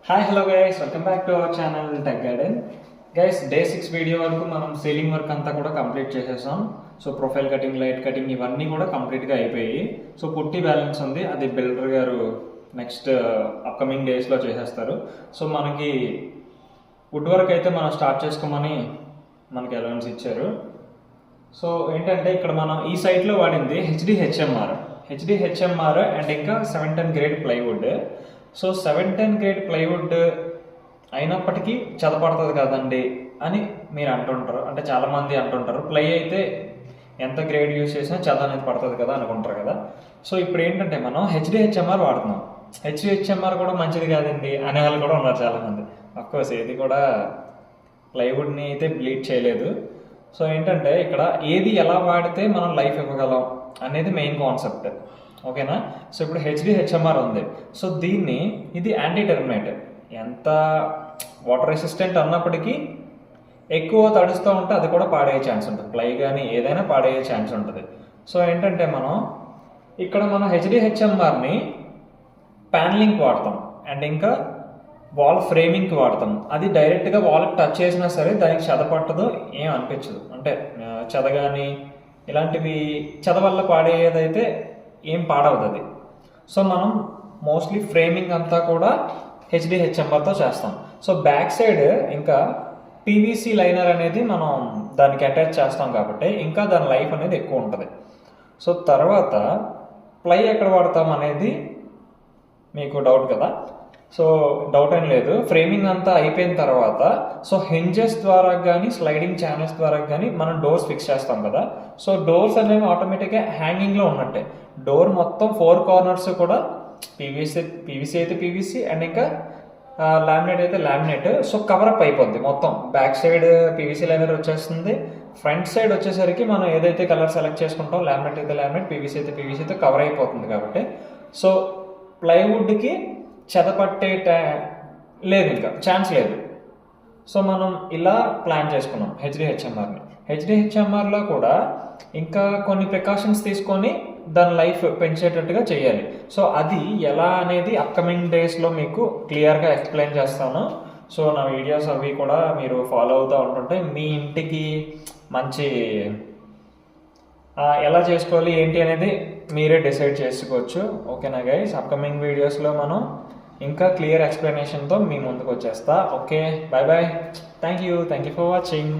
Hi hello guys, welcome back to our channel tech garden. Guys, day 6 video వరకు మనం ceiling work అంతా కూడా complete చేసేసాం. So profile cutting, light cutting ఇవన్నీ కూడా కంప్లీట్గా అయిపోయి. సో పుట్టి బ్యాలెన్స్ ఉంది, అది బిల్డర్ గారు నెక్స్ట్ అప్కమింగ్ డేస్లో చేసేస్తారు. సో మనకి వుడ్ వర్క్ అయితే మనం స్టార్ట్ చేసుకోమని మనకి అలవెన్స్ ఇచ్చారు. సో ఏంటంటే ఇక్కడ మనం ఈ సైట్లో వాడింది హెచ్డిహెచ్ఎంఆర్ అండ్ ఇంకా 710 grade plywood. So 710 grade plywood అయినప్పటికీ చదపడుతుంది కదండి అని మీరు అంటుంటారు. అంటే చాలామంది అంటుంటారు ప్లై అయితే ఎంత గ్రేడ్ యూజ్ చేసినా చద అనేది పడుతుంది కదా అనుకుంటారు కదా. సో ఇప్పుడు ఏంటంటే మనం హెచ్డిహెచ్ఎంఆర్ వాడుతున్నాం. హెచ్డిహెచ్ఎంఆర్ కూడా మంచిది కాదండి అనే వాళ్ళు కూడా ఉన్నారు చాలామంది. అఫ్కోర్స్ ఏది కూడా ప్లైవుడ్ని అయితే బ్లీడ్ చేయలేదు. సో ఏంటంటే ఇక్కడ ఏది ఎలా వాడితే మనం లైఫ్ ఇవ్వగలం అనేది మెయిన్ కాన్సెప్ట్. ఓకేనా. సో ఇప్పుడు హెచ్డిహెచ్ఎంఆర్ ఉంది. సో దీన్ని ఇది యాంటీ టెర్మినేట్, ఎంత వాటర్ రెసిస్టెంట్ అన్నప్పటికీ ఎక్కువ తడుస్తూ ఉంటే అది కూడా పాడయ్యే ఛాన్స్ ఉంటుంది. ప్లై కానీ ఏదైనా పాడయ్యే ఛాన్స్ ఉంటుంది. సో ఏంటంటే మనం హెచ్డిహెచ్ఎంఆర్ని ప్యానలింగ్ వాడతాం అండ్ ఇంకా వాల్ ఫ్రేమింగ్కి వాడతాం. అది డైరెక్ట్గా వాల్కి టచ్ చేసినా సరే దానికి చెద పట్టదు, ఏం అనిపించదు. అంటే చెద కానీ ఇలాంటివి చెద వల్ల పాడేదైతే ఏం పాడవదు అది. సో మనం మోస్ట్లీ ఫ్రేమింగ్ అంతా కూడా హెచ్డిహెచ్ఎంఆర్తో చేస్తాం. సో బ్యాక్ సైడ్ ఇంకా పీవీసీ లైనర్ అనేది మనం దానికి అటాచ్ చేస్తాం కాబట్టి ఇంకా దాని లైఫ్ అనేది ఎక్కువ ఉంటుంది. సో తర్వాత ప్లై ఎక్కడ వాడతాం అనేది మీకు డౌట్ కదా. సో డౌట్ ఏం లేదు. ఫ్రేమింగ్ అంతా అయిపోయిన తర్వాత సో హింజెస్ ద్వారా కానీ స్లైడింగ్ ఛానల్స్ ద్వారా కానీ మనం డోర్స్ ఫిక్స్ చేస్తాం కదా. సో డోర్స్ అనేవి ఆటోమేటిక్గా హ్యాంగింగ్లో ఉన్నట్టే. డోర్ మొత్తం 4 కార్నర్స్ కూడా పీవీసీ అయితే పీవీసీ అండ్ ఇంకా లామినేట్ అయితే లామినేట్. సో కవరప్ అయిపోద్ది మొత్తం. బ్యాక్ సైడ్ పీవీసీ లైనర్ వచ్చేస్తుంది. ఫ్రంట్ సైడ్ వచ్చేసరికి మనం ఏదైతే కలర్ సెలెక్ట్ చేసుకుంటాం, లామినేట్ అయితే లామినేట్, పీవీసీ అయితే పీవీసీతో కవర్ అయిపోతుంది కాబట్టి సో ప్లైవుడ్కి చెదపట్టే లేదు, ఇంకా ఛాన్స్ లేదు. సో మనం ఇలా ప్లాన్ చేసుకున్నాం హెచ్డిహెచ్ఎంఆర్ని. హెచ్డిహెచ్ఎంఆర్లో కూడా ఇంకా కొన్ని ప్రికాషన్స్ తీసుకొని దాని లైఫ్ పెంచేటట్టుగా చేయాలి. సో అది ఎలా అనేది అప్కమింగ్ డేస్లో మీకు క్లియర్గా ఎక్స్ప్లెయిన్ చేస్తాను. సో నా వీడియోస్ అవి కూడా మీరు ఫాలో అవుతూ ఉంటుంటే మీ ఇంటికి మంచి ఎలా చేసుకోవాలి ఏంటి అనేది మీరే డిసైడ్ చేసుకోవచ్చు. ఓకేనా గైస్, అప్కమింగ్ వీడియోస్లో మనం ఇంకా క్లియర్ ఎక్స్ప్లెనేషన్తో మీ ముందుకు వచ్చేస్తా. Okay, bye bye. Thank you for watching.